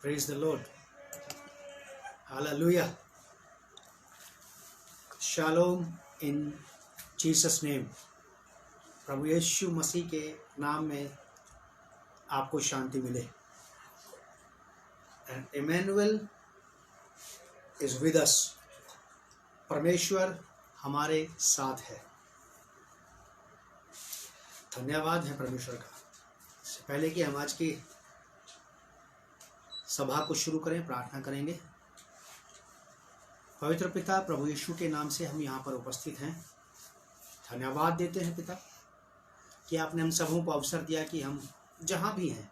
Praise the Lord. Hallelujah. Shalom in Jesus name. प्रभु यीशु मसीह के नाम में आपको शांति मिले. And Emmanuel is with us. परमेश्वर हमारे साथ है. धन्यवाद है परमेश्वर का. इससे पहले कि हम आज की सभा को शुरू करें, प्रार्थना करेंगे. पवित्र पिता, प्रभु यीशु के नाम से हम यहाँ पर उपस्थित हैं. धन्यवाद देते हैं पिता कि आपने हम सबों को अवसर दिया कि हम जहाँ भी हैं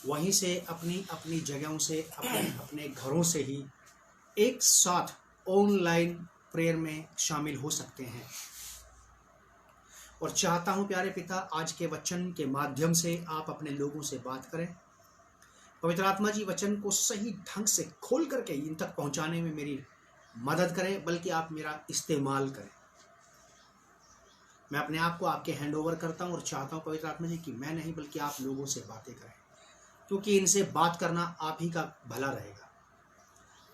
वहीं से अपनी अपनी जगहों से अपने घरों से ही एक साथ ऑनलाइन प्रेयर में शामिल हो सकते हैं. और चाहता हूँ प्यारे पिता, आज के वचन के माध्यम से आप अपने लोगों से बात करें. पवित्र आत्मा जी वचन को सही ढंग से खोल करके इन तक पहुँचाने में मेरी मदद करें, बल्कि आप मेरा इस्तेमाल करें. मैं अपने आप को आपके हैंड ओवर करता हूँ और चाहता हूँ पवित्र आत्मा जी कि मैं नहीं बल्कि आप लोगों से बातें करें, क्योंकि इनसे बात करना आप ही का भला रहेगा.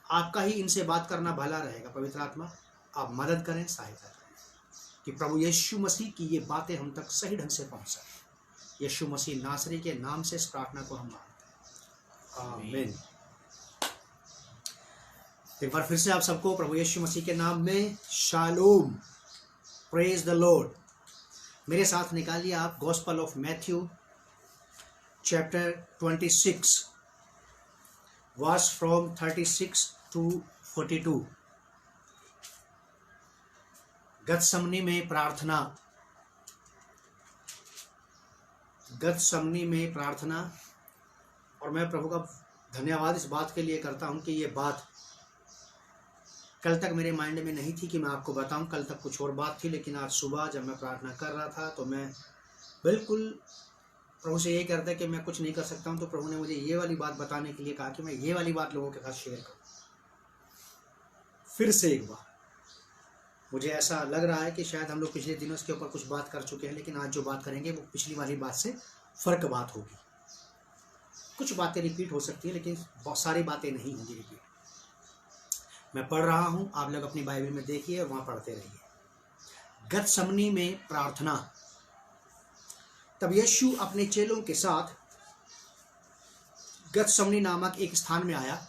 आपका ही इनसे बात करना भला रहेगा. पवित्र आत्मा आप मदद करें, सहायता करें कि प्रभु यीशु मसीह की ये बातें हम तक सही ढंग से पहुँच सकें. यीशु मसीह नासरी के नाम से इस प्रार्थना को हम मांगते हैं. आमीन. एक बार फिर से आप सबको प्रभु यीशु मसीह के नाम में शालोम. Praise the Lord. मेरे साथ निकालिए आप gospel of Matthew chapter 26 verse from 36 to 42. गतसमनी में प्रार्थना. गतसमनी में प्रार्थना. और मैं प्रभु का धन्यवाद इस बात के लिए करता हूं कि ये बात कल तक मेरे माइंड में नहीं थी कि मैं आपको बताऊं. कल तक कुछ और बात थी, लेकिन आज सुबह जब मैं प्रार्थना कर रहा था तो मैं बिल्कुल प्रभु से ये करता कि मैं कुछ नहीं कर सकता हूं, तो प्रभु ने मुझे ये वाली बात बताने के लिए कहा कि मैं ये वाली बात लोगों के साथ शेयर करूं. फिर से एक बार मुझे ऐसा लग रहा है कि शायद हम लोग पिछले दिनों इसके ऊपर कुछ बात कर चुके हैं, लेकिन आज जो बात करेंगे वो पिछली वाली बात से फ़र्क बात होगी. कुछ बातें रिपीट हो सकती हैं, लेकिन बहुत सारी बातें नहीं होंगी रिपीट. मैं पढ़ रहा हूँ, आप लोग अपनी बाइबल में देखिए और वहाँ पढ़ते रहिए. गतसमनी में प्रार्थना. तब यीशु अपने चेलों के साथ गतसमनी नामक एक स्थान में आया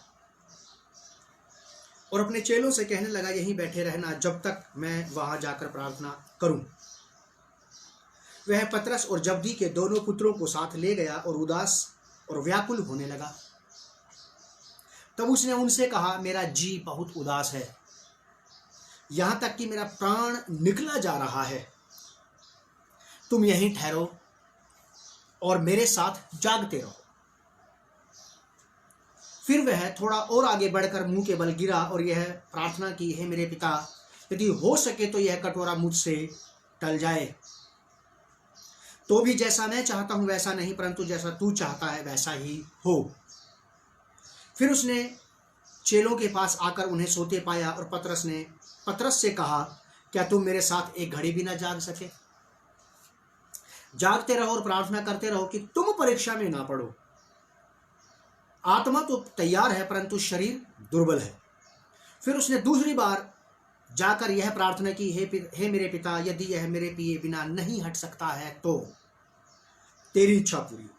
और अपने चेलों से कहने लगा, यहीं बैठे रहना जब तक मैं वहां जाकर प्रार्थना करूं. वह पतरस और जब्दी के दोनों पुत्रों को साथ ले गया और उदास और व्याकुल होने लगा. तब उसने उनसे कहा, मेरा जी बहुत उदास है, यहां तक कि मेरा प्राण निकला जा रहा है. तुम यहीं ठहरो और मेरे साथ जागते रहो. फिर वह थोड़ा और आगे बढ़कर मुंह के बल गिरा और यह प्रार्थना की, हे मेरे पिता, यदि हो सके तो यह कटोरा मुझसे टल जाए. तो भी जैसा मैं चाहता हूं वैसा नहीं, परंतु जैसा तू चाहता है वैसा ही हो. फिर उसने चेलों के पास आकर उन्हें सोते पाया और पतरस से कहा, क्या तुम मेरे साथ एक घड़ी भी न जाग सके? जागते रहो और प्रार्थना करते रहो कि तुम परीक्षा में ना पड़ो. आत्मा तो तैयार है परंतु शरीर दुर्बल है. फिर उसने दूसरी बार जाकर यह प्रार्थना की, हे मेरे पिता, यदि यह मेरे पिए बिना नहीं हट सकता है तो तेरी इच्छा पूरी हो.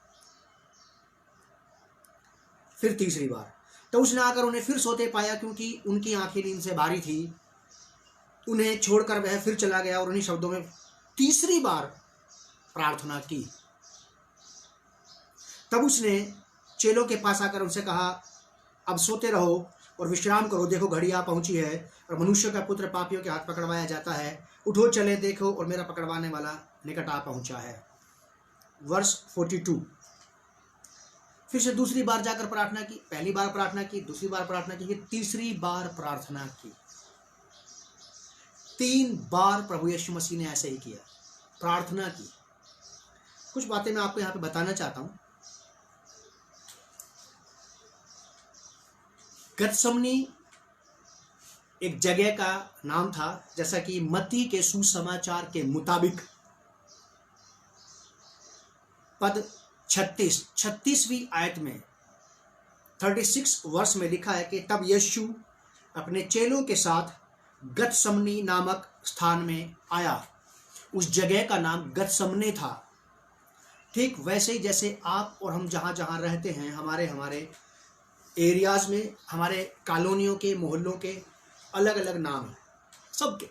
फिर तीसरी बार. तो उसने आकर उन्हें फिर सोते पाया, क्योंकि उनकी आंखें नींद से भारी थी. उन्हें छोड़कर वह फिर चला गया और उन्हीं शब्दों में तीसरी बार प्रार्थना की. तब उसने चेलों के पास आकर उनसे कहा, अब सोते रहो और विश्राम करो. देखो घड़ी आ पहुंची है और मनुष्य का पुत्र पापियों के हाथ पकड़वाया जाता है. उठो चले, देखो और मेरा पकड़वाने वाला निकट आ पहुंचा है. वर्स 42. फिर से दूसरी बार जाकर प्रार्थना की. पहली बार प्रार्थना की, दूसरी बार प्रार्थना की, तीसरी बार प्रार्थना की. 3 बार प्रभु यीशु मसीह ने ऐसे ही किया, प्रार्थना की. कुछ बातें मैं आपको यहाँ पे बताना चाहता हूँ. गतसमनी एक जगह का नाम था, जैसा कि मत्ती के सुसमाचार के मुताबिक पद 36वीं आयत में 36 वर्ष में लिखा है कि तब यीशु अपने चेलों के साथ गतसमनी नामक स्थान में आया। उस जगह का नाम गतसमने था। ठीक वैसे ही जैसे आप और हम जहाँ जहाँ रहते हैं, हमारे एरियाज में, हमारे कॉलोनियों के, मोहल्लों के अलग अलग नाम हैं सबके।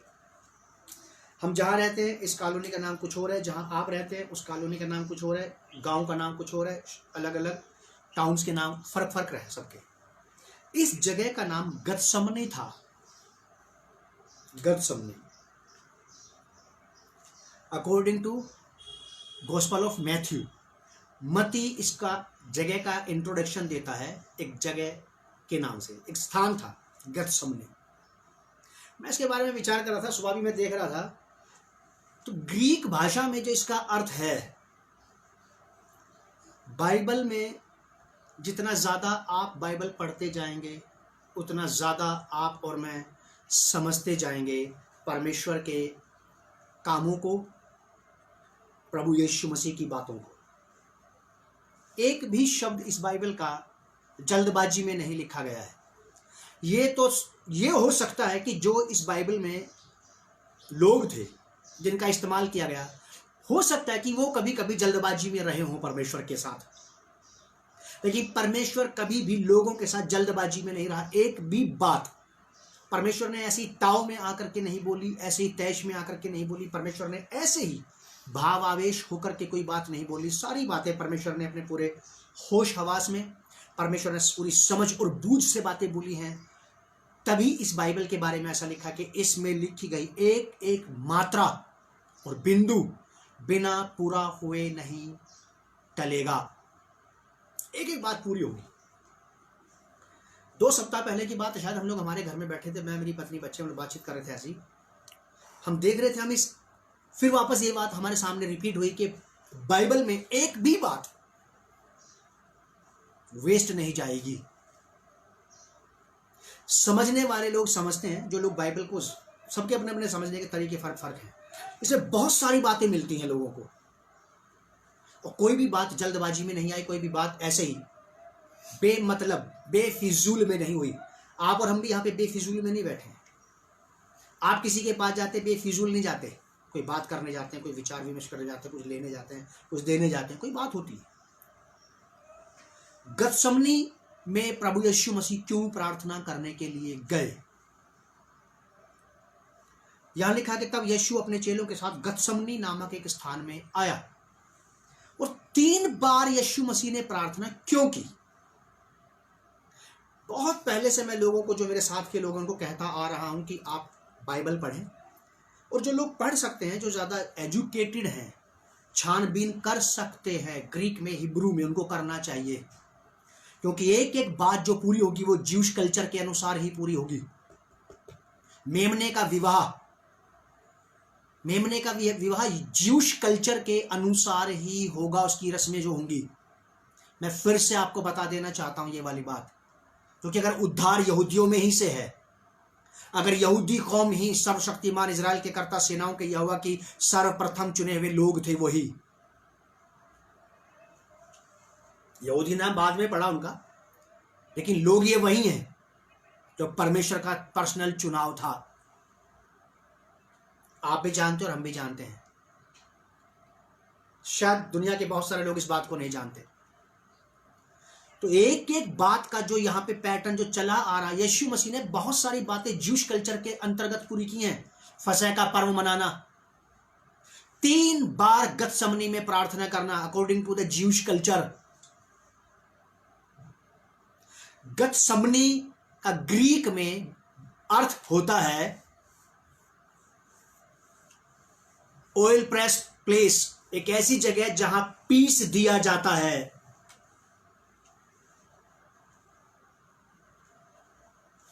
हम जहाँ रहते हैं इस कॉलोनी का नाम कुछ और है, जहाँ आप रहते हैं उस कॉलोनी का नाम कुछ और है, गांव का नाम कुछ और है, अलग अलग टाउन्स के नाम फर्क रहे सबके। इस जगह का नाम गतसमने था। Gethsemane according to gospel of Matthew, मती इसका जगह का इंट्रोडक्शन देता है एक जगह के नाम से। एक स्थान था गतसमने। मैं इसके बारे में विचार कर रहा था, सुबह भी मैं देख रहा था, तो ग्रीक भाषा में जो इसका अर्थ है, बाइबल में जितना ज़्यादा आप बाइबल पढ़ते जाएंगे उतना ज़्यादा आप और मैं समझते जाएंगे परमेश्वर के कामों को, प्रभु यीशु मसीह की बातों को। एक भी शब्द इस बाइबल का जल्दबाजी में नहीं लिखा गया है। ये हो सकता है कि जो इस बाइबल में लोग थे जिनका इस्तेमाल किया गया, हो सकता है कि वो कभी कभी जल्दबाजी में रहे हों परमेश्वर के साथ, लेकिन परमेश्वर कभी भी लोगों के साथ जल्दबाजी में नहीं रहा। एक भी बात परमेश्वर ने ऐसी ताव में आकर के नहीं बोली, ऐसे ही तैश में आकर के नहीं बोली। परमेश्वर ने ऐसे ही भाव आवेश होकर के कोई बात नहीं बोली। सारी बातें परमेश्वर ने अपने पूरे होश हवास में, परमेश्वर ने पूरी समझ और बूझ से बातें बोली हैं। तभी इस बाइबल के बारे में ऐसा लिखा कि इसमें लिखी गई एक एक मात्रा और बिंदु बिना पूरा हुए नहीं टलेगा। एक एक बात पूरी होगी। 2 सप्ताह पहले की बात है, शायद हम लोग हमारे घर में बैठे थे, मैं, मेरी पत्नी, बच्चे, हम लोग बातचीत कर रहे थे। ऐसी हम देख रहे थे, हम इस फिर वापस ये बात हमारे सामने रिपीट हुई कि बाइबल में एक भी बात वेस्ट नहीं जाएगी। समझने वाले लोग समझते हैं, जो लोग बाइबल को, सबके अपने अपने समझने के तरीके फर्क हैं। इसमें बहुत सारी बातें मिलती हैं लोगों को, और कोई भी बात जल्दबाजी में नहीं आई, कोई भी बात ऐसे ही बेमतलब बेफिजूल में नहीं हुई। आप और हम भी यहाँ पे बेफिजूल में नहीं बैठे हैं। आप किसी के पास जाते बेफिजूल नहीं जाते, कोई बात करने जाते हैं, कोई विचार विमर्श करने जाते हैं, कुछ लेने जाते हैं, कुछ देने जाते हैं, कोई बात होती है। गतसमनी में प्रभु यीशु मसीह क्यों प्रार्थना करने के लिए गए? यहां लिखा कि तब यीशु अपने चेलों के साथ गतसमनी नामक एक स्थान में आया। और 3 बार यीशु मसीह ने प्रार्थना क्यों की? बहुत पहले से मैं लोगों को, जो मेरे साथ के लोगों को कहता आ रहा हूं कि आप बाइबल पढ़ें, और जो लोग पढ़ सकते हैं, जो ज़्यादा एजुकेटेड हैं, छानबीन कर सकते हैं ग्रीक में, हिब्रू में, उनको करना चाहिए, क्योंकि एक एक बात जो पूरी होगी वो ज्यूश कल्चर के अनुसार ही पूरी होगी। मेमने का विवाह ज्यूश कल्चर के अनुसार ही होगा, उसकी रस्में जो होंगी। मैं फिर से आपको बता देना चाहता हूं ये वाली बात, क्योंकि अगर उद्धार यहूदियों में ही से है, अगर यहूदी कौम ही सर्वशक्तिमान इजराइल के कर्ता सेनाओं के यहोवा की सर्वप्रथम चुने हुए लोग थे, वही यहूदी नाम बाद में पड़ा उनका, लेकिन लोग ये वही हैं जो परमेश्वर का पर्सनल चुनाव था। आप भी जानते हो और हम भी जानते हैं। शायद दुनिया के बहुत सारे लोग इस बात को नहीं जानते। तो एक एक बात का जो यहाँ पे पैटर्न जो चला आ रहा है, यीशु मसीह ने बहुत सारी बातें ज्यूश कल्चर के अंतर्गत पूरी की हैं। फसह का पर्व मनाना, 3 बार गतसमनी में प्रार्थना करना according to the Jewish culture. Gethsemane का ग्रीक में अर्थ होता है ऑयल प्रेस प्लेस, एक ऐसी जगह जहां पीस दिया जाता है।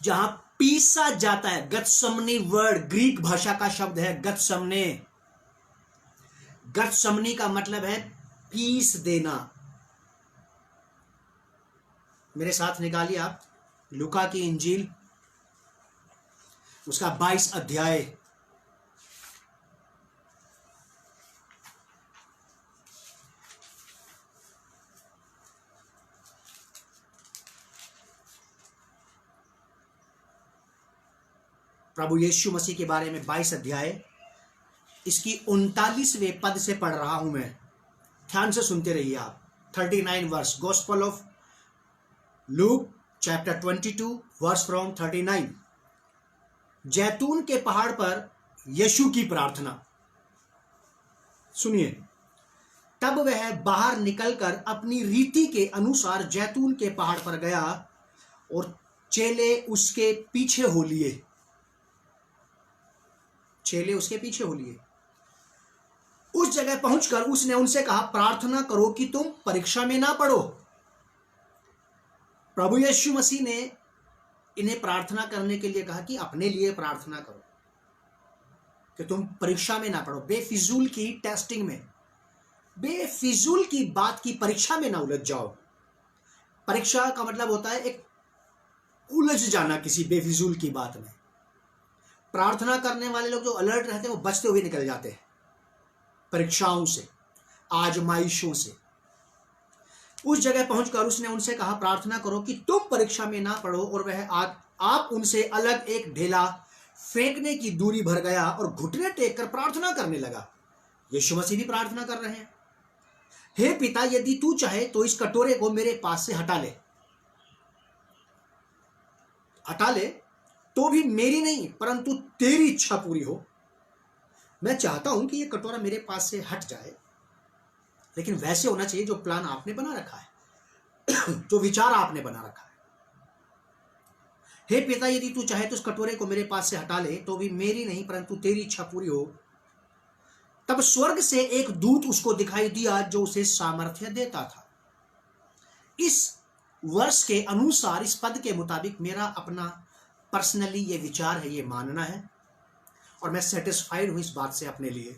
जहां पीसा जाता है। गतसमनी वर्ड ग्रीक भाषा का शब्द है गतसमने। गतसमनी का मतलब है पीस देना। मेरे साथ निकालिए आप लूका की इंजील, उसका 22 अध्याय, प्रभु यीशु मसीह के बारे में 22 अध्याय इसकी 39वें पद से पढ़ रहा हूं मैं, ध्यान से सुनते रहिए आप। 39 verse, gospel of Luke chapter 22 verse from 39। जैतून के पहाड़ पर यीशु की प्रार्थना। सुनिए, तब वह बाहर निकलकर अपनी रीति के अनुसार जैतून के पहाड़ पर गया और चेले उसके पीछे हो लिए। चेले उसके पीछे हो लिए। उस जगह पहुंचकर उसने उनसे कहा, प्रार्थना करो कि तुम परीक्षा में ना पड़ो। प्रभु यीशु मसीह ने इन्हें प्रार्थना करने के लिए कहा कि अपने लिए प्रार्थना करो कि तुम परीक्षा में ना पड़ो। बेफिजूल की टेस्टिंग में, बेफिजूल की बात की परीक्षा में ना उलझ जाओ। परीक्षा का मतलब होता है एक उलझ जाना किसी बेफिजूल की बात में। प्रार्थना करने वाले लोग जो अलर्ट रहते हैं वो बचते हुए निकल जाते हैं परीक्षाओं से, आजमाइशों से। उस जगह पहुंचकर उसने उनसे कहा, प्रार्थना करो कि तुम परीक्षा में ना पड़ो। और वह आप उनसे अलग एक ढेला फेंकने की दूरी भर गया और घुटने टेक कर प्रार्थना करने लगा। यीशु मसीह भी प्रार्थना कर रहे हैं, हे पिता, यदि तू चाहे तो इस कटोरे को मेरे पास से हटा ले तो भी मेरी नहीं परंतु तेरी इच्छा पूरी हो। मैं चाहता हूं कि यह कटोरा मेरे पास से हट जाए, लेकिन वैसे होना चाहिए जो प्लान आपने बना रखा है जो विचार आपने बना रखा है। हे पिता, यदि तू चाहे तो इस कटोरे को मेरे पास से हटा ले तो भी मेरी नहीं परंतु तेरी इच्छा पूरी हो। तब स्वर्ग से एक दूत उसको दिखाई दिया जो उसे सामर्थ्य देता था। इस वर्ष के अनुसार, इस पद के मुताबिक मेरा अपना पर्सनली ये विचार है, ये मानना है, और मैं सेटिस्फाइड हूं इस बात से अपने लिए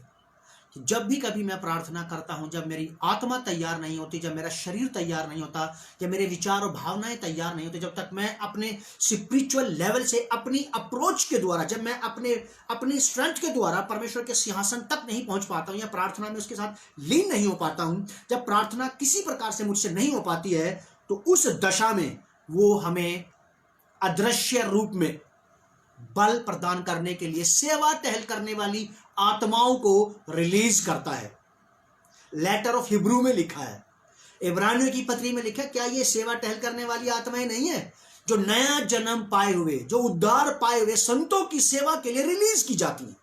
कि जब भी कभी मैं प्रार्थना करता हूं, जब मेरी आत्मा तैयार नहीं होती, जब मेरा शरीर तैयार नहीं होता, जब मेरे विचार और भावनाएं तैयार नहीं होती, जब तक मैं अपने स्पिरिचुअल लेवल से अपनी अप्रोच के द्वारा, जब मैं अपनी स्ट्रेंथ के द्वारा परमेश्वर के सिंहासन तक नहीं पहुंच पाता हूं या प्रार्थना में उसके साथ लीन नहीं हो पाता हूं, जब प्रार्थना किसी प्रकार से मुझसे नहीं हो पाती है, तो उस दशा में वो हमें अदृश्य रूप में बल प्रदान करने के लिए सेवा टहल करने वाली आत्माओं को रिलीज करता है। लेटर ऑफ हिब्रू में लिखा है, इब्रानियों की पत्री में लिखा है, क्या ये सेवा टहल करने वाली आत्माएं नहीं है जो नया जन्म पाए हुए, जो उद्धार पाए हुए संतों की सेवा के लिए रिलीज की जाती है।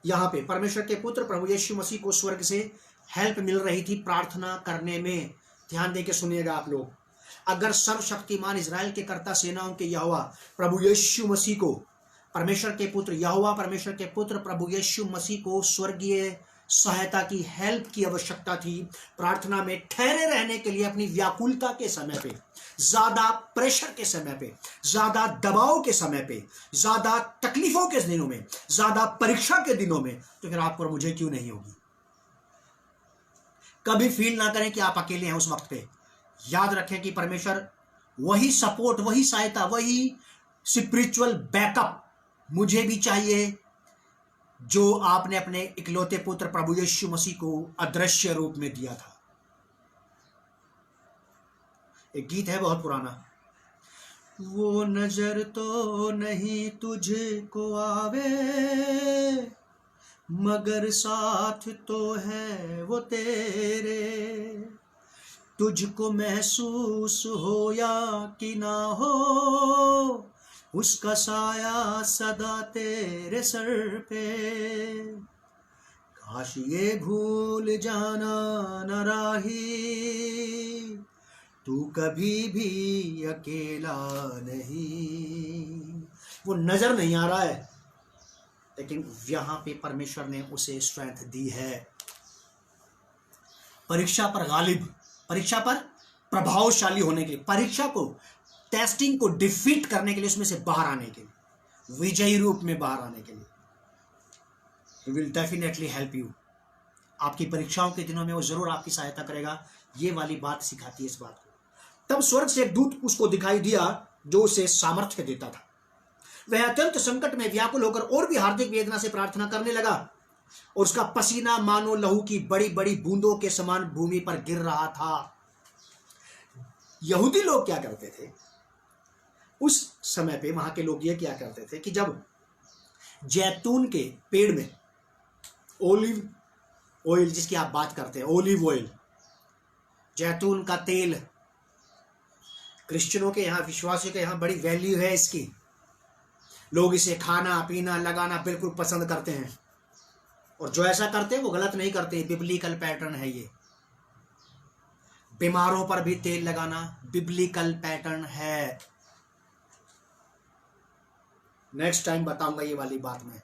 यहां पे परमेश्वर के पुत्र प्रभु यीशु मसीह को स्वर्ग से हेल्प मिल रही थी प्रार्थना करने में। ध्यान देके सुनिएगा आप लोग, अगर सर्वशक्तिमान इजराइल के कर्ता सेनाओं के यहोवा प्रभु यीशु मसीह को, परमेश्वर के पुत्र यहोवा, परमेश्वर के पुत्र प्रभु यीशु मसीह को स्वर्गीय सहायता की, हेल्प की आवश्यकता थी प्रार्थना में ठहरे रहने के लिए, अपनी व्याकुलता के समय पे, ज्यादा प्रेशर के समय पे, ज्यादा दबाव के समय पे, ज्यादा तकलीफों के दिनों में, ज्यादा परीक्षा के दिनों में, तो फिर आपको और मुझे क्यों नहीं होगी। कभी फील ना करें कि आप अकेले हैं उस वक्त पे। याद रखें कि परमेश्वर वही सपोर्ट, वही सहायता, वही स्पिरिचुअल बैकअप मुझे भी चाहिए जो आपने अपने इकलौते पुत्र प्रभु यीशु मसीह को अदृश्य रूप में दिया था। एक गीत है बहुत पुराना, वो नजर तो नहीं तुझको आवे मगर साथ तो है वो तेरे, तुझको महसूस हो या कि ना हो उसका साया सदा तेरे सर पे, काश ये भूल जाना न राही तू कभी भी अकेला नहीं। वो नजर नहीं आ रहा है, लेकिन यहां पे परमेश्वर ने उसे स्ट्रेंथ दी है परीक्षा पर गालिब, परीक्षा पर प्रभावशाली होने के लिए, परीक्षा को, टेस्टिंग को डिफीट करने के लिए, उसमें से बाहर आने के लिए, विजयी रूप में बाहर आने के लिए। He will definitely help you। आपकी परीक्षाओं के दिनों में वो जरूर आपकी सहायता करेगा। ये वाली बात सिखाती है इस बात को। तब स्वर्ग से एक दूत उसको दिखाई दिया जो उसे सामर्थ्य देता था। वह अत्यंत संकट में व्याकुल होकर और भी हार्दिक वेदना से प्रार्थना करने लगा और उसका पसीना मानो लहू की बड़ी बड़ी बूंदों के समान भूमि पर गिर रहा था। यहूदी लोग क्या करते थे, उस समय पे वहां के लोग ये क्या करते थे कि जब जैतून के पेड़ में ओलिव ऑयल, जिसकी आप बात करते हैं, ओलिव ऑयल, जैतून का तेल, क्रिश्चियनों के यहाँ, विश्वासियों के यहाँ बड़ी वैल्यू है इसकी। लोग इसे खाना पीना लगाना बिल्कुल पसंद करते हैं, और जो ऐसा करते हैं वो गलत नहीं करते, बिब्लिकल पैटर्न है ये। बीमारों पर भी तेल लगाना बिब्लिकल पैटर्न है। नेक्स्ट टाइम बताऊंगा ये वाली बात मैं।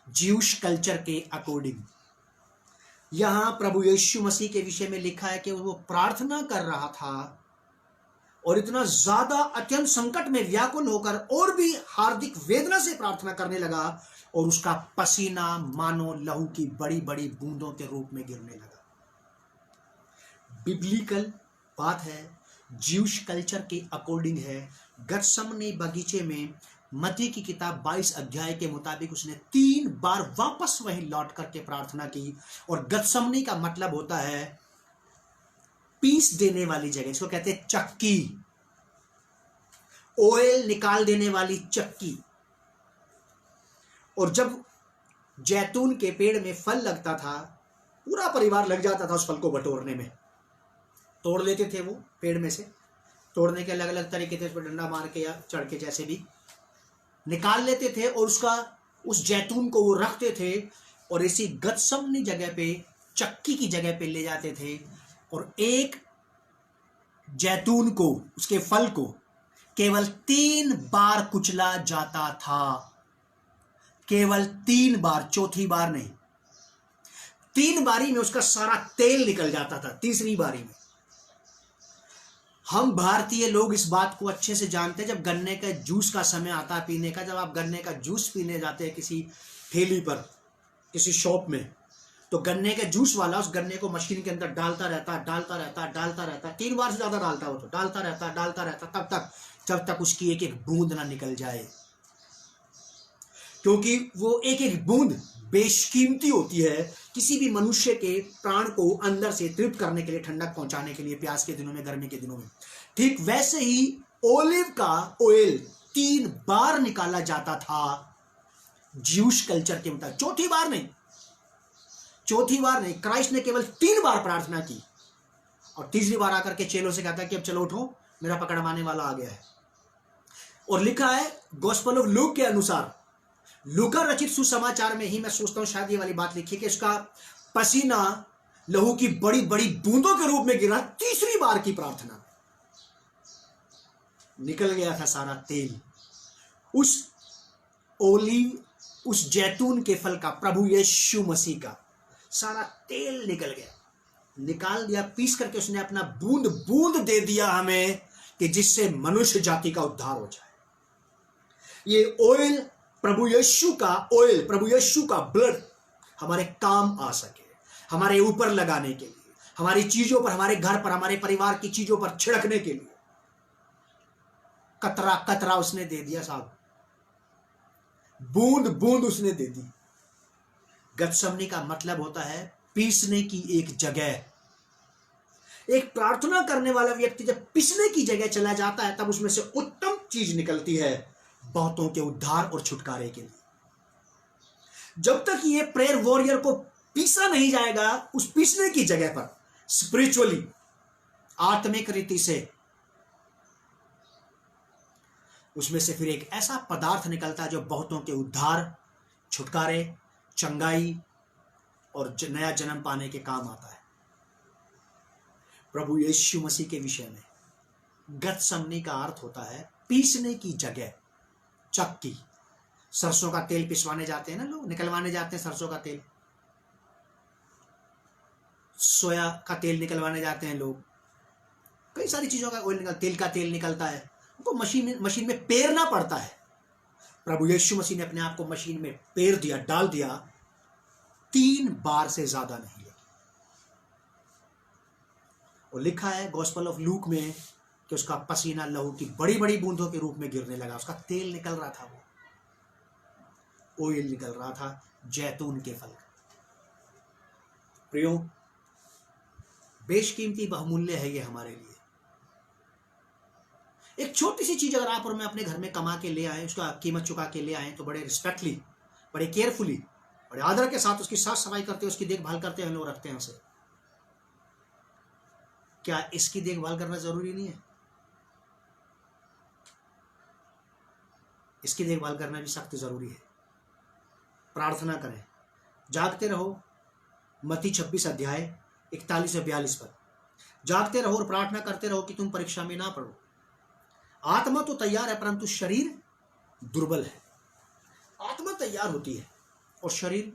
ज्यूश कल्चर के अकॉर्डिंग यहां प्रभु यीशु मसीह के विषय में लिखा है कि वो प्रार्थना कर रहा था और इतना ज्यादा अत्यंत संकट में व्याकुल होकर और भी हार्दिक वेदना से प्रार्थना करने लगा, और उसका पसीना मानो लहू की बड़ी बड़ी बूंदों के रूप में गिरने लगा। बिब्लिकल बात है, ज्यूश कल्चर के अकॉर्डिंग है। गतसमनी बगीचे में मत्ती की किताब 22 अध्याय के मुताबिक उसने 3 बार वापस वहीं लौट करके प्रार्थना की। और गतसमनी का मतलब होता है पीस देने वाली जगह, इसको कहते हैं चक्की, ऑयल निकाल देने वाली चक्की। और जब जैतून के पेड़ में फल लगता था, पूरा परिवार लग जाता था उस फल को बटोरने में। तोड़ लेते थे वो पेड़ में से, तोड़ने के अलग अलग तरीके थे, उस पर डंडा मार के या चढ़ के जैसे भी निकाल लेते थे, और उस जैतून को वो रखते थे और इसी गतसमनी जगह पे, चक्की की जगह पे ले जाते थे। और एक जैतून को, उसके फल को केवल 3 बार कुचला जाता था, केवल 3 बार, चौथी बार नहीं। 3 बारी में उसका सारा तेल निकल जाता था, तीसरी बारी में। हम भारतीय लोग इस बात को अच्छे से जानते हैं। जब गन्ने का जूस का समय आता है पीने का, जब आप गन्ने का जूस पीने जाते हैं किसी ठेली पर, किसी शॉप में, तो गन्ने का जूस वाला उस गन्ने को मशीन के अंदर डालता रहता 3 बार से ज्यादा डालता हो, तो डालता रहता तब तक जब तक उसकी एक एक बूंद ना निकल जाए, क्योंकि वो एक एक बूंद बेशकीमती होती है किसी भी मनुष्य के प्राण को अंदर से तृप्त करने के लिए, ठंडक पहुंचाने के लिए, प्यास के दिनों में, गर्मी के दिनों में। ठीक वैसे ही ओलिव का ऑयल 3 बार निकाला जाता था ज्यूश कल्चर के मुताबिक। चौथी बार नहीं, क्राइस्ट ने केवल 3 बार प्रार्थना की, और तीसरी बार आकर के चेलों से कहता कि अब चलो उठो, मेरा पकड़वाने वाला आ गया है। और लिखा है गॉस्पेल ऑफ लूक के अनुसार, लूका रचित सुसमाचार में ही मैं सोचता हूं शायद ये वाली बात लिखी कि उसका पसीना लहू की बड़ी बड़ी बूंदों के रूप में गिरा। तीसरी बार की प्रार्थना निकल गया था सारा तेल, उस ओलिव, उस जैतून के फल का, प्रभु यीशु मसीह का सारा तेल निकल गया, निकाल दिया, पीस करके उसने अपना बूंद बूंद दे दिया हमें, कि जिससे मनुष्य जाति का उद्धार हो जाए। ये ऑयल, प्रभु यीशु का ऑयल, प्रभु यीशु का ब्लड हमारे काम आ सके, हमारे ऊपर लगाने के लिए, हमारी चीजों पर, हमारे घर पर, हमारे परिवार की चीजों पर छिड़कने के लिए। कतरा कतरा उसने दे दिया साहब, बूंद बूंद उसने दे दी। गतसमनी का मतलब होता है पीसने की एक जगह। एक प्रार्थना करने वाला व्यक्ति जब पीसने की जगह चला जाता है, तब उसमें से उत्तम चीज निकलती है बहुतों के उद्धार और छुटकारे के लिए। जब तक ये प्रेयर वॉरियर को पीसा नहीं जाएगा उस पीसने की जगह पर, स्पिरिचुअली, आत्मिक रीति से, उसमें से फिर एक ऐसा पदार्थ निकलता है जो बहुतों के उद्धार, छुटकारे, चंगाई और नया जन्म पाने के काम आता है। प्रभु यीशु मसीह के विषय में गतसमनी का अर्थ होता है पीसने की जगह, चक्की। सरसों का तेल पिसवाने जाते हैं ना लोग, निकलवाने जाते हैं सरसों का तेल, सोया का तेल निकलवाने जाते हैं लोग, कई सारी चीजों का ऑयल तेल का तेल निकलता है, उनको मशीन में पेरना पड़ता है। प्रभु यीशु मसीह ने अपने आप को मशीन में पेर दिया, डाल दिया, 3 बार से ज्यादा नहीं लगी। और लिखा है गॉस्पेल ऑफ लूक में कि उसका पसीना लहू की बड़ी बड़ी बूंदों के रूप में गिरने लगा। उसका तेल निकल रहा था, वो ऑयल निकल रहा था जैतून के फल का। प्रियो, बेशकीमती बहुमूल्य है ये हमारे लिए। एक छोटी सी चीज अगर आप और मैं अपने घर में कमा के ले आए, उसका कीमत चुका के ले आए, तो बड़े रिस्पेक्टली, बड़े केयरफुली, बड़े आदर के साथ उसकी साफ सफाई करते हैं, उसकी देखभाल करते हैं, लोग रखते हैं उसे। क्या इसकी देखभाल करना जरूरी नहीं है? इसकी देखभाल करना भी सख्त जरूरी है। प्रार्थना करें, जागते रहो। मत्ती 26 अध्याय 41 से 42 पर, जागते रहो और प्रार्थना करते रहो कि तुम परीक्षा में ना पड़ो। आत्मा तो तैयार है परंतु शरीर दुर्बल है। आत्मा तैयार होती है और शरीर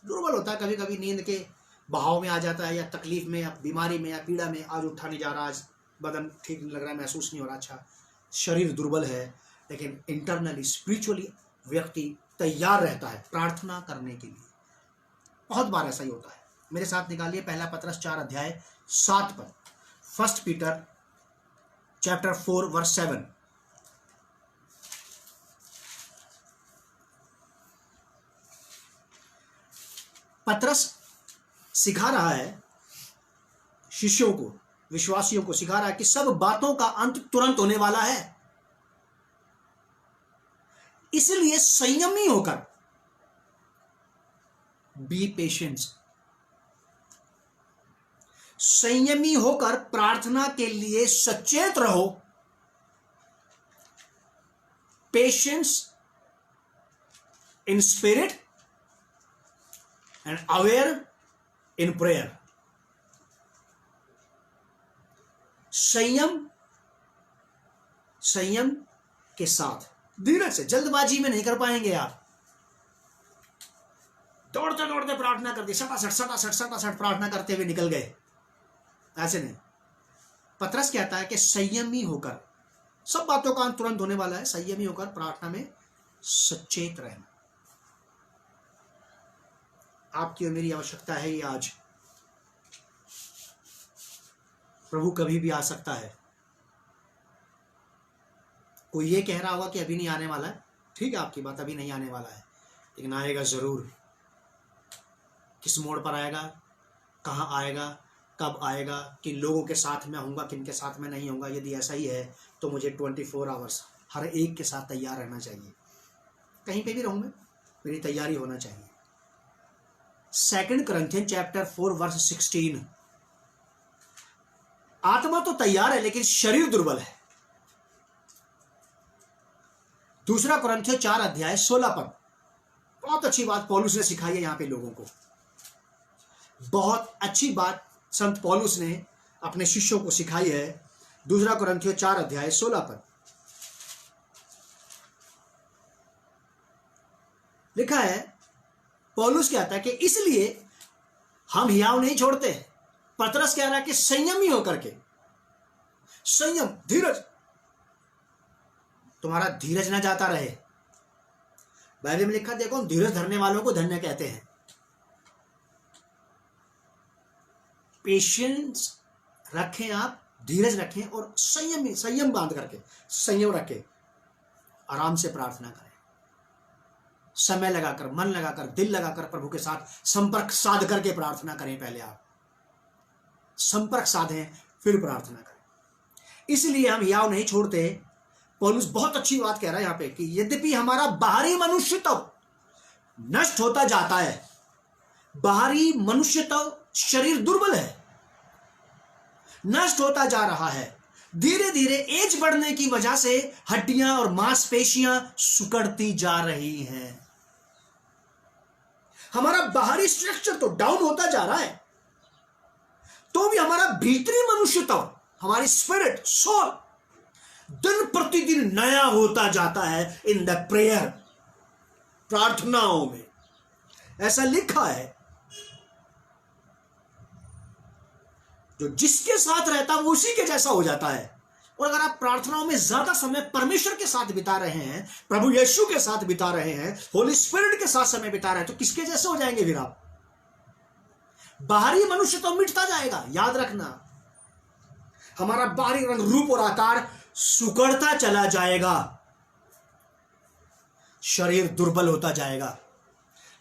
दुर्बल होता है। कभी कभी नींद के बहाव में आ जाता है, या तकलीफ में, या बीमारी में, या पीड़ा में। आज उठा नहीं जा रहा, आज बदन ठीक नहीं लग रहा है, महसूस नहीं हो रहा अच्छा, शरीर दुर्बल है। लेकिन इंटरनली, स्पिरिचुअली व्यक्ति तैयार रहता है प्रार्थना करने के लिए। बहुत बार ऐसा ही होता है। मेरे साथ निकालिए पहला पतरस 4 अध्याय 7 पर, 1 पीटर चैप्टर 4 वर्स 7। पतरस सिखा रहा है शिष्यों को, विश्वासियों को सिखा रहा है कि सब बातों का अंत तुरंत होने वाला है, इसलिए संयमी होकर, बी पेशेंस, संयमी होकर प्रार्थना के लिए सचेत रहो। Patience in spirit and aware in prayer. संयम के साथ, धीरज से, जल्दबाजी में नहीं कर पाएंगे आप। दौड़ते दौड़ते प्रार्थना कर दी, सटासट प्रार्थना करते हुए निकल गए, ऐसे नहीं। पतरस कहता है कि संयमी होकर, सब बातों का अंत तुरंत होने वाला है, संयमी होकर प्रार्थना में सचेत रहना। आपकी और मेरी आवश्यकता है ये आज। प्रभु कभी भी आ सकता है। कोई ये कह रहा होगा कि अभी नहीं आने वाला है, ठीक है, आपकी बात, अभी नहीं आने वाला है, लेकिन आएगा जरूर। किस मोड़ पर आएगा, कहाँ आएगा, कब आएगा, किन लोगों के साथ में होऊंगा, किन के साथ में नहीं होऊंगा। यदि ऐसा ही है तो मुझे 24 आवर्स हर एक के साथ तैयार रहना चाहिए। कहीं पे भी रहूं मैं, मेरी तैयारी होना चाहिए। 2 Corinthians चैप्टर 4 वर्स 16, आत्मा तो तैयार है लेकिन शरीर दुर्बल है। 2 Corinthians 4 अध्याय 16 पर, बहुत अच्छी बात पौलुस ने सिखाई है यहाँ पे लोगों को। बहुत अच्छी बात संत पौलुस ने अपने शिष्यों को सिखाई है। 2 Corinthians 4 अध्याय 16 पर लिखा है, पौलुस कहता है कि इसलिए हम हियाव नहीं छोड़ते। पतरस कह रहा है कि संयमी होकर के, संयम, धीरज, तुम्हारा धीरज ना जाता रहे। बाइबल में लिखा, देखो, धीरज धरने वालों को धन्य कहते हैं। पेशेंस रखें आप, धीरज रखें और संयम बांध करके, संयम रखें, आराम से प्रार्थना करें। समय लगाकर, मन लगाकर, दिल लगाकर प्रभु के साथ संपर्क साध करके प्रार्थना करें। पहले आप संपर्क साधें, फिर प्रार्थना करें। इसलिए हम हियाव नहीं छोड़ते। पौलुस बहुत अच्छी बात कह रहा है यहाँ पे कि यद्यपि हमारा बाहरी मनुष्य तो नष्ट होता जाता है, बाहरी मनुष्य तो शरीर दुर्बल है, नष्ट होता जा रहा है। धीरे धीरे एज बढ़ने की वजह से हड्डियां और मांसपेशियां सिकुड़ती जा रही हैं। हमारा बाहरी स्ट्रक्चर तो डाउन होता जा रहा है, तो भी हमारा भीतरी मनुष्य तो, हमारी स्पिरिट, सोल दिन प्रतिदिन नया होता जाता है इन द प्रेयर, प्रार्थनाओं में। ऐसा लिखा है, जो जिसके साथ रहता है वो उसी के जैसा हो जाता है। और अगर आप प्रार्थनाओं में ज्यादा समय परमेश्वर के साथ बिता रहे हैं, प्रभु यीशु के साथ बिता रहे हैं, होली स्पिरिट के साथ समय बिता रहे हैं, तो किसके जैसे हो जाएंगे फिर आप? बाहरी मनुष्य तो मिटता जाएगा, याद रखना। हमारा बाहरी रंग, रूप और आकार सुकड़ता चला जाएगा, शरीर दुर्बल होता जाएगा।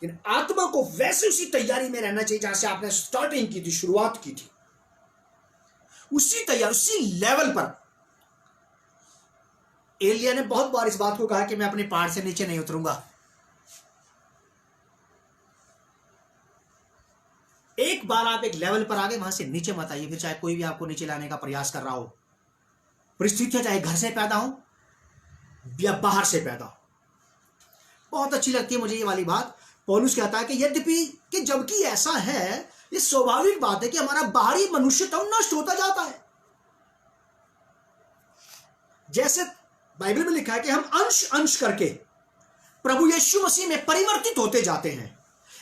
लेकिन आत्मा को वैसे उसी तैयारी में रहना चाहिए जहां से आपने स्टार्टिंग की थी, शुरुआत की थी, उसी तैयार, उसी लेवल पर एलिया ने बहुत बार इस बात को कहा कि मैं अपने पहाड़ से नीचे नहीं उतरूंगा। एक बार आप एक लेवल पर आ गए, वहां से नीचे मत आइए, फिर चाहे कोई भी आपको नीचे लाने का प्रयास कर रहा हो। परिस्थितियां चाहे घर से पैदा हो या बाहर से पैदा हो। बहुत अच्छी लगती है मुझे ये वाली बात। पौलुस कहता है कि यद्यपि कि जबकि ऐसा है, ये स्वाभाविक बात है कि हमारा बाहरी मनुष्य तो नष्ट होता जाता है। जैसे बाइबल में लिखा है कि हम अंश अंश करके प्रभु यीशु मसीह में परिवर्तित होते जाते हैं,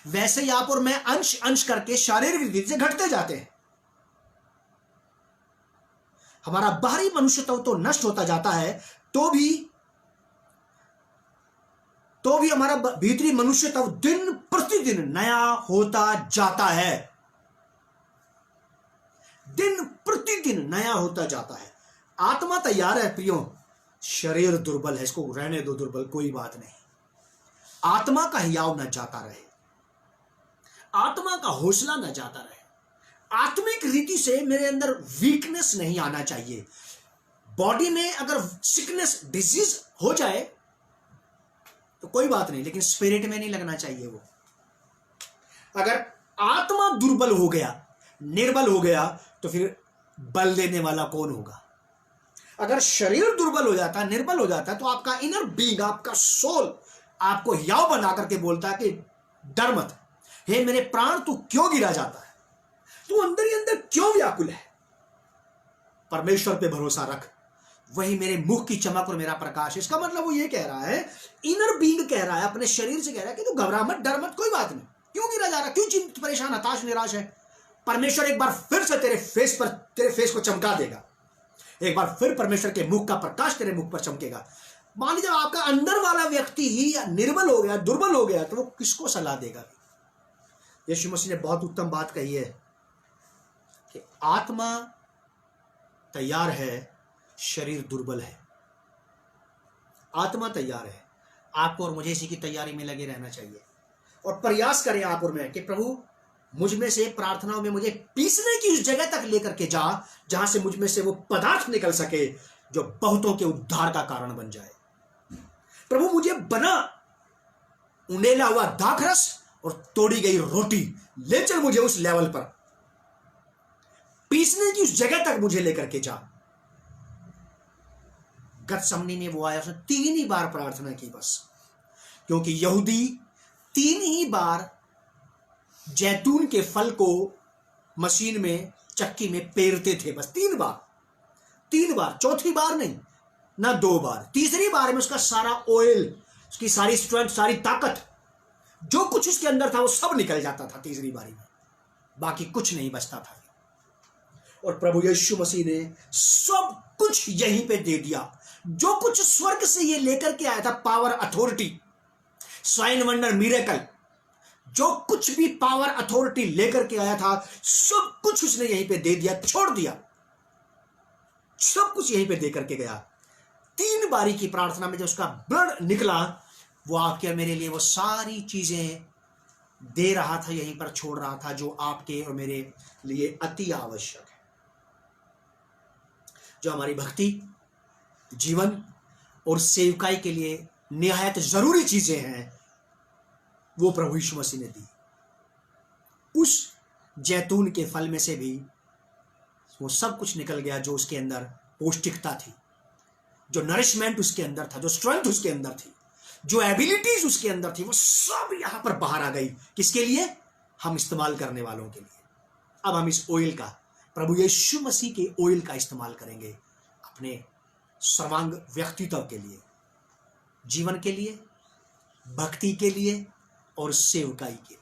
वैसे ही आप और मैं अंश अंश करके शारीरिक रीति से घटते जाते हैं। हमारा बाहरी मनुष्य तो नष्ट होता जाता है, तो भी हमारा भीतरी मनुष्य तब दिन प्रतिदिन नया होता जाता है। दिन प्रतिदिन नया होता जाता है। आत्मा तैयार है प्रियो, शरीर दुर्बल है, इसको रहने दो दुर्बल, कोई बात नहीं। आत्मा का हियाव न जाता रहे, आत्मा का हौसला न जाता रहे। आत्मिक रीति से मेरे अंदर वीकनेस नहीं आना चाहिए। बॉडी में अगर सिकनेस डिजीज हो जाए तो कोई बात नहीं, लेकिन स्पिरिट में नहीं लगना चाहिए वो। अगर आत्मा दुर्बल हो गया, निर्बल हो गया, तो फिर बल देने वाला कौन होगा? अगर शरीर दुर्बल हो जाता, निर्बल हो जाता, तो आपका इनर बीइंग, आपका सोल आपको हियाव बना करके बोलता है कि डर मत, हे मेरे प्राण तू क्यों गिरा जाता है, तू अंदर ही अंदर क्यों व्याकुल है? परमेश्वर पे भरोसा रख, वही मेरे मुख की चमक और मेरा प्रकाश। इसका मतलब वो ये कह रहा है, इनर बीइंग कह रहा है, अपने शरीर से कह रहा है कि तू घबरा मत, डर मत, कोई बात नहीं। क्यों गिरा जा रहा, क्यों चिंतित, परेशान, हताश, निराश है? परमेश्वर एक बार फिर से तेरे फेस को चमका देगा। एक बार फिर परमेश्वर के मुख का प्रकाश तेरे मुख पर चमकेगा। मान लीजिए आपका अंदर वाला व्यक्ति ही निर्बल हो गया, दुर्बल हो गया, तो वो किसको सलाह देगा? यीशु मसीह ने बहुत उत्तम बात कही है कि आत्मा तैयार है, शरीर दुर्बल है। आत्मा तैयार है, आपको और मुझे इसी की तैयारी में लगे रहना चाहिए और प्रयास करें आप और मैं कि प्रभु मुझ में से प्रार्थनाओं में मुझे पीसने की उस जगह तक लेकर के जा जहां से मुझ में से वो पदार्थ निकल सके जो बहुतों के उद्धार का कारण बन जाए। प्रभु मुझे बना उंडेला हुआ दाखरस और तोड़ी गई रोटी ले चल, मुझे उस लेवल पर पीसने की उस जगह तक मुझे लेकर के जा। गतसमनी में वो आया, उसने 3 ही बार प्रार्थना की बस, क्योंकि यहूदी 3 ही बार जैतून के फल को मशीन में, चक्की में पेरते थे, बस 3 बार, चौथी बार नहीं, ना 2 बार, तीसरी बार में उसका सारा ऑयल, उसकी सारी स्ट्रेंथ, सारी ताकत, जो कुछ उसके अंदर था वो सब निकल जाता था तीसरी बारी में, बाकी कुछ नहीं बचता था। और प्रभु यीशु मसीह ने सब कुछ यहीं पे दे दिया, जो कुछ स्वर्ग से ये लेकर के आया था, power, authority, sign, wonder, miracle, जो कुछ भी पावर, अथॉरिटी लेकर के आया था, सब कुछ उसने यहीं पे दे दिया, छोड़ दिया, सब कुछ यहीं पे दे करके गया। 3 बारी की प्रार्थना में जो उसका ब्लड निकला, वो आपके और मेरे लिए वो सारी चीजें दे रहा था, यहीं पर छोड़ रहा था, जो आपके और मेरे लिए अति आवश्यक है, जो हमारी भक्ति, जीवन और सेवकाई के लिए निहायत जरूरी चीजें हैं, वो प्रभु यीशु मसीह ने दी। उस जैतून के फल में से भी वो सब कुछ निकल गया, जो उसके अंदर पौष्टिकता थी, जो नरिशमेंट उसके अंदर था, जो स्ट्रेंथ उसके अंदर थी, जो एबिलिटीज उसके अंदर थी, वो सब यहां पर बाहर आ गई। किसके लिए? हम इस्तेमाल करने वालों के लिए। अब हम इस ऑयल का, प्रभु यीशु मसीह के ऑयल का इस्तेमाल करेंगे अपने सर्वांग व्यक्तित्व के लिए, जीवन के लिए, भक्ति के लिए और सेवकाई के लिए।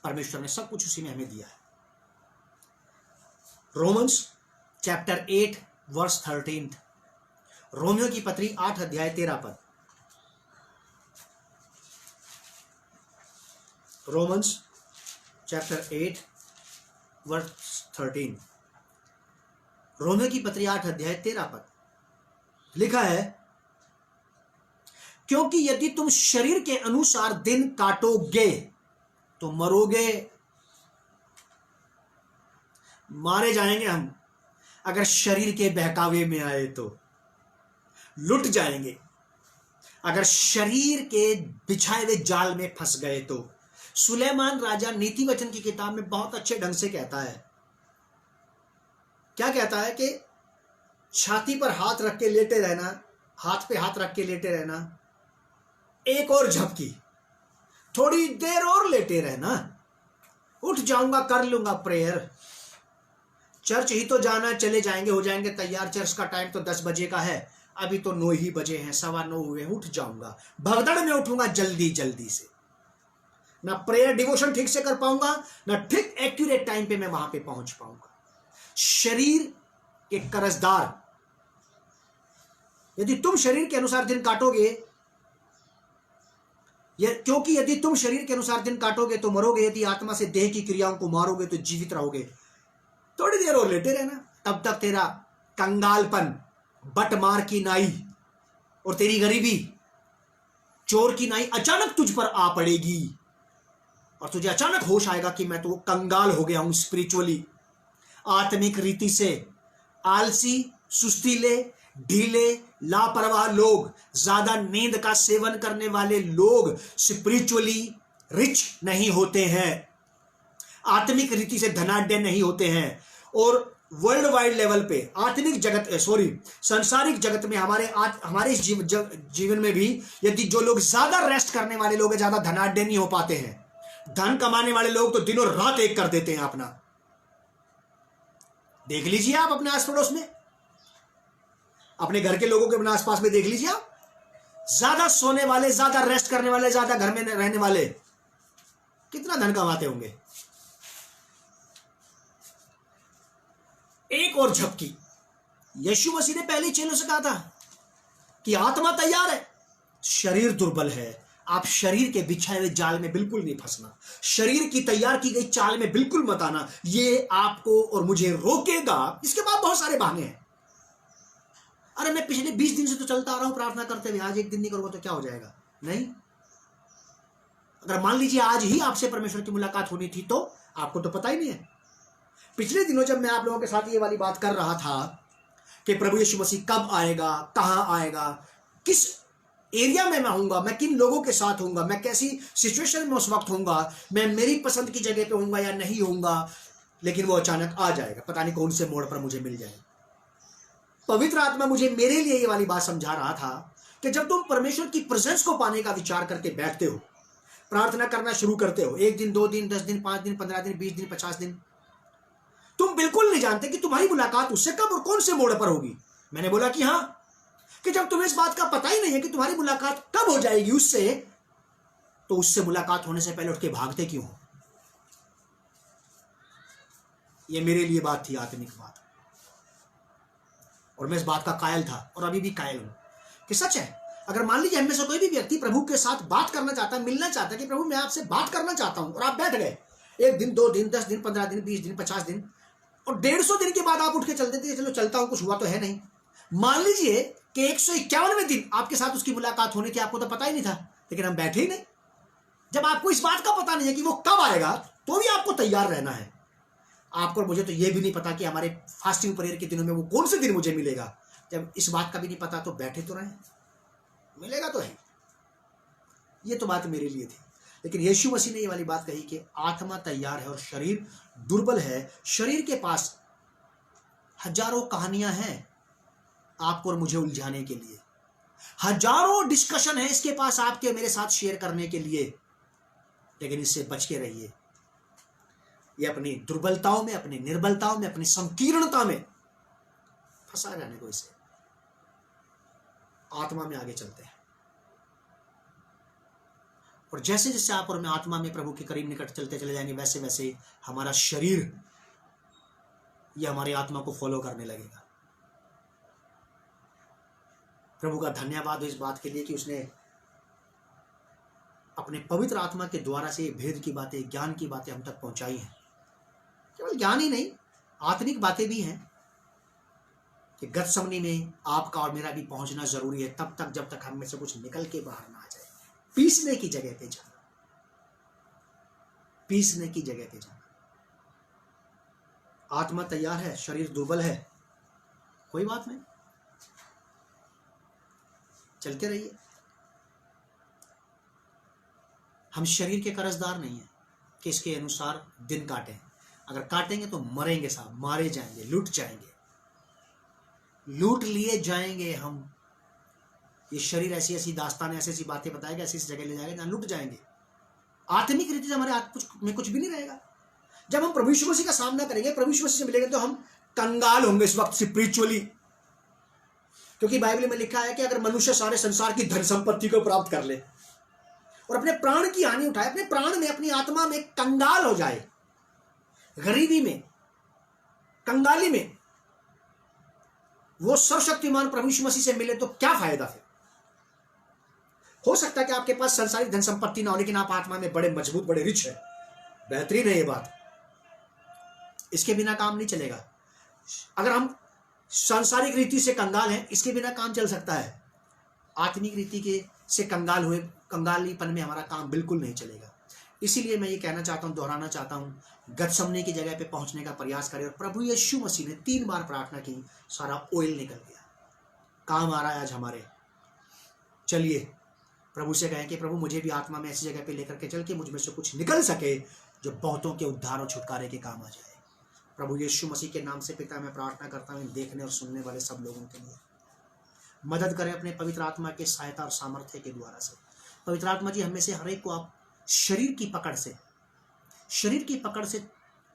परमेश्वर ने सब कुछ उसी में हमें दिया है। रोमन्स चैप्टर 8 वर्स 13, रोमियो की पत्री 8 अध्याय 13 पद। रोमन्स चैप्टर 8 वर्स 13, रोमियो की पत्री 8 अध्याय 13 पद लिखा है, क्योंकि यदि तुम शरीर के अनुसार दिन काटोगे तो मरोगे। मारे जाएंगे हम अगर शरीर के बहकावे में आए तो। लुट जाएंगे अगर शरीर के बिछाए हुए जाल में फंस गए तो। सुलेमान राजा नीति वचन की किताब में बहुत अच्छे ढंग से कहता है, क्या कहता है कि छाती पर हाथ रख के लेटे रहना, हाथ पे हाथ रख के लेटे रहना, एक और झपकी, थोड़ी देर और लेटे रहना, उठ जाऊंगा कर लूंगा प्रेयर, चर्च ही तो जाना, चले जाएंगे, हो जाएंगे तैयार, चर्च का टाइम तो 10 बजे का है, अभी तो 9 ही बजे हैं, 9:15 हुए, उठ जाऊंगा, भगदड़ में उठूंगा जल्दी जल्दी से, ना प्रेयर डिवोशन ठीक से कर पाऊंगा, ना ठीक एक्यूरेट टाइम पे मैं वहां पे पहुंच पाऊंगा। शरीर के कर्जदार, यदि तुम शरीर के अनुसार दिन काटोगे, क्योंकि यदि तुम शरीर के अनुसार दिन काटोगे तो मरोगे, यदि आत्मा से देह की क्रियाओं को मारोगे तो जीवित रहोगे। थोड़ी देर और लेटे रहना, तब तक तेरा कंगालपन, बटमार की नाई और तेरी गरीबी, चोर की नाई अचानक तुझ पर आ पड़ेगी और तुझे अचानक होश आएगा कि मैं तो कंगाल हो गया हूं स्पिरिचुअली, आत्मिक रीति से। आलसी, सुस्तीले, ढीले, लापरवाह लोग, ज्यादा नींद का सेवन करने वाले लोग स्पिरिचुअली रिच नहीं होते हैं, आत्मिक रीति से धनाढ्य नहीं होते हैं। और वर्ल्ड वाइड लेवल पे आत्मिक जगत, सांसारिक जगत में हमारे इस जीवन में भी यदि जो लोग ज्यादा रेस्ट करने वाले लोग हैं, ज्यादा धनाढ्य नहीं हो पाते हैं। धन कमाने वाले लोग तो दिनों रात एक कर देते हैं अपना। देख लीजिए आप अपने आस पड़ोस में, अपने घर के लोगों के अपने आसपास में देख लीजिए आप, ज्यादा सोने वाले, ज्यादा रेस्ट करने वाले, ज्यादा घर में रहने वाले कितना धन कमाते होंगे। एक और झपकी, यीशु मसीह ने पहले चेलों से कहा था कि आत्मा तैयार है, शरीर दुर्बल है। आप शरीर के बिछाए हुए जाल में बिल्कुल नहीं फंसना, शरीर की तैयार की गई चाल में बिल्कुल मत आना, ये आपको और मुझे रोकेगा। इसके बाद बहुत सारे बहाने हैं, अरे मैं पिछले 20 दिन से तो चलता आ रहा हूं प्रार्थना करते हुए, आज एक दिन नहीं करूंगा तो क्या हो जाएगा। नहीं, अगर मान लीजिए आज ही आपसे परमेश्वर की मुलाकात होनी थी तो आपको तो पता ही नहीं है। पिछले दिनों जब मैं आप लोगों के साथ ये वाली बात कर रहा था कि प्रभु यीशु मसीह कब आएगा, कहां आएगा, किस एरिया में मैं होऊंगा, मैं किन लोगों के साथ होऊंगा, मैं कैसी सिचुएशन में उस वक्त होऊंगा, मैं मेरी पसंद की जगह पे होऊंगा या नहीं होऊंगा, लेकिन वो अचानक आ जाएगा, पता नहीं कौन से मोड़ पर मुझे मिल जाएगा। पवित्र आत्मा मुझे मेरे लिए ये वाली बात समझा रहा था कि जब तुम परमेश्वर की प्रेजेंस को पाने का विचार करके बैठते हो, प्रार्थना करना शुरू करते हो, 1 दिन, 2 दिन, 10 दिन, 5 दिन, 15 दिन, 20 दिन, 50 दिन, तुम बिल्कुल नहीं जानते कि तुम्हारी मुलाकात उससे कब और कौन से मोड़ पर होगी। मैंने बोला कि हाँ, कि जब तुम्हें इस बात का पता ही नहीं है कि तुम्हारी मुलाकात कब हो जाएगी उससे, तो उससे मुलाकात होने से पहले उठ के भागते क्यों हो। ये मेरे लिए बात थी, आत्मिक बात, और मैं इस बात का कायल था और अभी भी कायल हूं कि सच है। अगर मान लीजिए हमें से कोई भी व्यक्ति प्रभु के साथ बात करना चाहता है, मिलना चाहता है कि प्रभु मैं आपसे बात करना चाहता हूं, और आप बैठ गए 1 दिन, 2 दिन, 10 दिन, 15 दिन, 20 दिन, 50 दिन, और 150 दिन के बाद आप उठ के चल देते, चलो चलता हूं, कुछ हुआ तो है नहीं। मान लीजिए कि 151वें दिन आपके साथ उसकी मुलाकात होनी थी, आपको तो पता ही नहीं था, लेकिन हम बैठे ही नहीं। जब आपको इस बात का पता नहीं है कि वो कब आएगा, तो भी आपको तैयार रहना है। आपको और मुझे तो ये भी नहीं पता कि हमारे फास्टिंग प्रेयर के दिनों में वो कौन से दिन मुझे मिलेगा। जब इस बात का भी नहीं पता तो बैठे तो रहे, मिलेगा तो है। ये तो बात मेरे लिए थी, लेकिन यीशु मसीह ने ये वाली बात कही कि आत्मा तैयार है और शरीर दुर्बल है। शरीर के पास हजारों कहानियां हैं आपको और मुझे उलझाने के लिए, हजारों डिस्कशन है इसके पास आपके मेरे साथ शेयर करने के लिए, लेकिन इससे बच के रहिए। ये अपनी दुर्बलताओं में, अपनी निर्बलताओं में, अपनी संकीर्णता में फंसा रहने को, इसे आत्मा में आगे चलते हैं। और जैसे जैसे आप और मैं आत्मा में प्रभु के करीब निकट चलते चले जाएंगे, वैसे वैसे हमारा शरीर ये हमारी आत्मा को फॉलो करने लगेगा। प्रभु का धन्यवाद हो इस बात के लिए कि उसने अपने पवित्र आत्मा के द्वारा से भेद की बातें, ज्ञान की बातें हम तक पहुंचाई हैं। केवल ज्ञान ही नहीं, आत्मिक बातें भी हैं कि गतसमनी में आपका और मेरा भी पहुंचना जरूरी है, तब तक जब तक हम में से कुछ निकल के बाहर ना आ जाए। पीसने की जगह पे जाना, पीसने की जगह पे जाना। आत्मा तैयार है, शरीर दुर्बल है, कोई बात नहीं। चलते रहिए। हम शरीर के कर्जदार नहीं हैं कि इसके अनुसार दिन काटें। अगर काटेंगे तो मरेंगे साहब, मारे जाएंगे, लूट जाएंगे, लूट लिए जाएंगे हम। ये शरीर ऐसी ऐसी दास्तान, ऐसी ऐसी बातें बताएगा, ऐसी ऐसी जगह ले जाएगा जहां लूट जाएंगे। आत्मिक रीति से हमारे में कुछ भी नहीं रहेगा। जब हम प्रभु यीशु मसीह का सामना करेंगे, प्रभु यीशु मसीह से मिलेंगे, तो हम कंगाल होंगे इस वक्त स्पिरिचुअली। क्योंकि बाइबल में लिखा है कि अगर मनुष्य सारे संसार की धन संपत्ति को प्राप्त कर ले और अपने प्राण की हानि उठाए, अपने प्राण में, अपनी आत्मा में कंगाल हो जाए, गरीबी में, कंगाली में, वो सर्वशक्तिमान प्रभु यीशु मसीह से मिले तो क्या फायदा फिर? हो सकता है कि आपके पास संसारिक धन संपत्ति ना हो, लेकिन आप आत्मा में बड़े मजबूत, बड़े रिच है। बेहतरीन है ये बात। इसके बिना काम नहीं चलेगा। अगर हम सांसारिक रीति से कंगाल हैं, इसके बिना काम चल सकता है। आत्मिक रीति के से कंगाल हुए, कंगालीपन में हमारा काम बिल्कुल नहीं चलेगा। इसीलिए मैं ये कहना चाहता हूँ, दोहराना चाहता हूँ, गतसमने की जगह पे पहुंचने का प्रयास करें। और प्रभु यीशु मसीह ने 3 बार प्रार्थना की, सारा ऑयल निकल गया। काम आ रहा है आज हमारे। चलिए प्रभु से कहें कि प्रभु मुझे भी आत्मा में ऐसी जगह पे लेकर के चल के मुझ में से कुछ निकल सके जो बहुतों के उद्धार और छुटकारे के काम आ जाए। प्रभु यीशु मसीह के नाम से पिता मैं प्रार्थना करता हूँ देखने और सुनने वाले सब लोगों के लिए। मदद करें अपने पवित्र आत्मा के सहायता और सामर्थ्य के द्वारा से। पवित्र आत्मा जी, हमें से हर एक को आप शरीर की पकड़ से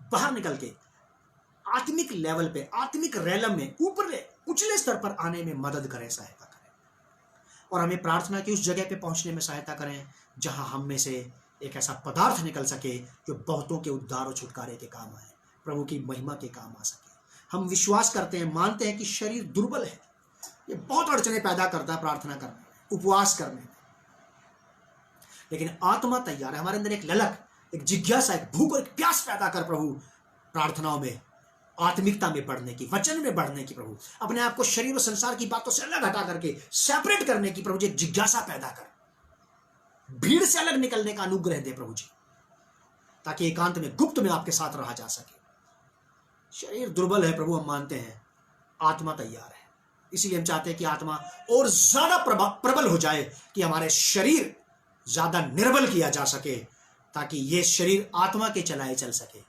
बाहर निकल के आत्मिक लेवल पे, आत्मिक रैलम में ऊपर उचले स्तर पर आने में मदद करें, सहायता करें। और हमें प्रार्थना की उस जगह पे पहुंचने में सहायता करें जहां हम में से एक ऐसा पदार्थ निकल सके जो बहुतों के उद्धार और छुटकारे के काम आए, प्रभु की महिमा के काम आ सके। हम विश्वास करते हैं, मानते हैं कि शरीर दुर्बल है, ये बहुत अड़चने पैदा करता है प्रार्थना करने में, उपवास करने में, लेकिन आत्मा तैयार है। हमारे अंदर एक ललक, एक जिज्ञासा, एक भूख और एक प्यास पैदा कर प्रभु प्रार्थनाओं में, आत्मिकता में बढ़ने की, वचन में बढ़ने की, प्रभु अपने आप को शरीर और संसार की बातों से अलग हटा करके सेपरेट करने की प्रभु जी एक जिज्ञासा पैदा कर, भीड़ से अलग निकलने का अनुग्रह दे प्रभु जी, ताकि एकांत में, गुप्त में आपके साथ रहा जा सके। शरीर दुर्बल है प्रभु, हम मानते हैं, आत्मा तैयार है। इसीलिए हम चाहते हैं कि आत्मा और ज्यादा प्रबल हो जाए, कि हमारे शरीर ज्यादा निर्बल किया जा सके, ताकि ये शरीर आत्मा के चलाए चल सके,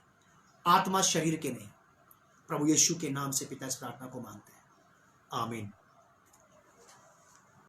आत्मा शरीर के नहीं। प्रभु यीशु के नाम से पिता इस प्रार्थना को मांगते हैं, आमीन।